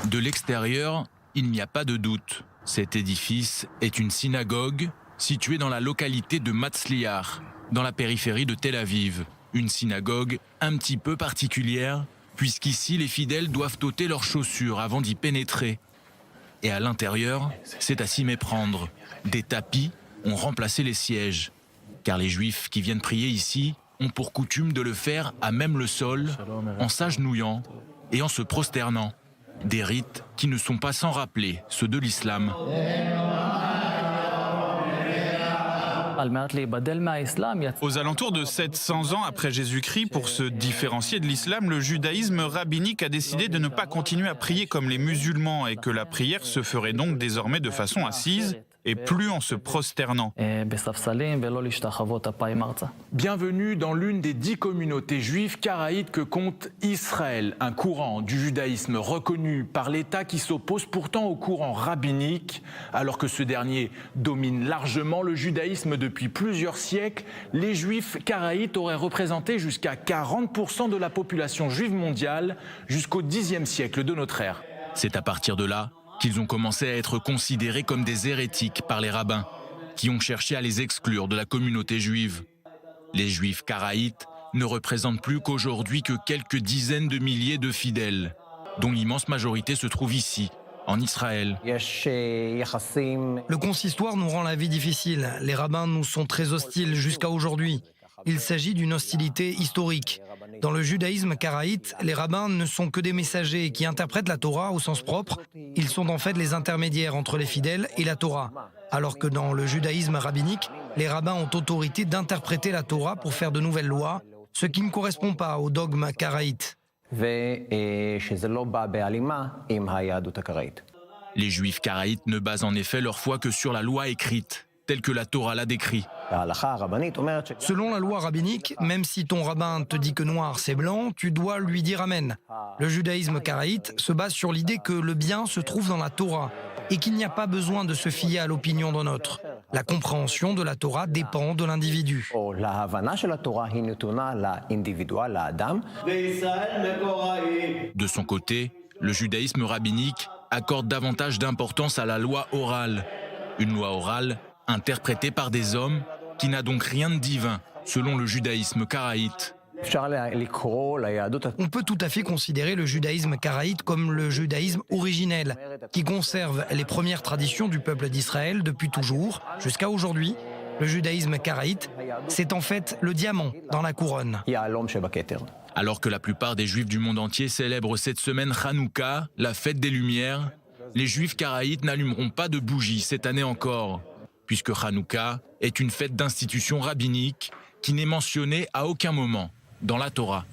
De l'extérieur, il n'y a pas de doute. Cet édifice est une synagogue située dans la localité de Matzliar, dans la périphérie de Tel Aviv. Une synagogue un petit peu particulière, puisqu'ici les fidèles doivent ôter leurs chaussures avant d'y pénétrer. Et à l'intérieur, c'est à s'y méprendre. Des tapis ont remplacé les sièges, car les Juifs qui viennent prier ici ont pour coutume de le faire à même le sol, en s'agenouillant et en se prosternant. Des rites qui ne sont pas sans rappeler ceux de l'islam. Aux alentours de 700 ans après Jésus-Christ, pour se différencier de l'islam, le judaïsme rabbinique a décidé de ne pas continuer à prier comme les musulmans et que la prière se ferait donc désormais de façon assise et plus en se prosternant. Bienvenue dans l'une des 10 communautés juives karaïtes que compte Israël, un courant du judaïsme reconnu par l'État qui s'oppose pourtant au courant rabbinique. Alors que ce dernier domine largement le judaïsme depuis plusieurs siècles, les juifs karaïtes auraient représenté jusqu'à 40% de la population juive mondiale jusqu'au Xe siècle de notre ère. C'est à partir de là qu'ils ont commencé à être considérés comme des hérétiques par les rabbins, qui ont cherché à les exclure de la communauté juive. Les juifs karaïtes ne représentent plus qu'aujourd'hui que quelques dizaines de milliers de fidèles, dont l'immense majorité se trouve ici, en Israël. Le consistoire nous rend la vie difficile. Les rabbins nous sont très hostiles jusqu'à aujourd'hui. Il s'agit d'une hostilité historique. Dans le judaïsme karaïte, les rabbins ne sont que des messagers qui interprètent la Torah au sens propre. Ils sont en fait les intermédiaires entre les fidèles et la Torah. Alors que dans le judaïsme rabbinique, les rabbins ont autorité d'interpréter la Torah pour faire de nouvelles lois, ce qui ne correspond pas au dogme karaïte. Les juifs karaïtes ne basent en effet leur foi que sur la loi écrite, telle que la Torah l'a décrit. Selon la loi rabbinique, même si ton rabbin te dit que noir c'est blanc, tu dois lui dire amen. Le judaïsme karaïte se base sur l'idée que le bien se trouve dans la Torah et qu'il n'y a pas besoin de se fier à l'opinion d'un autre. La compréhension de la Torah dépend de l'individu. De son côté, le judaïsme rabbinique accorde davantage d'importance à la loi orale. Une loi orale interprétée par des hommes qui n'a donc rien de divin, selon le judaïsme karaïte. On peut tout à fait considérer le judaïsme karaïte comme le judaïsme originel, qui conserve les premières traditions du peuple d'Israël depuis toujours, jusqu'à aujourd'hui. Le judaïsme karaïte, c'est en fait le diamant dans la couronne. Alors que la plupart des juifs du monde entier célèbrent cette semaine Hanouka, la fête des Lumières, les juifs karaïtes n'allumeront pas de bougies cette année encore, puisque Hanouka est une fête d'institution rabbinique qui n'est mentionnée à aucun moment dans la Torah.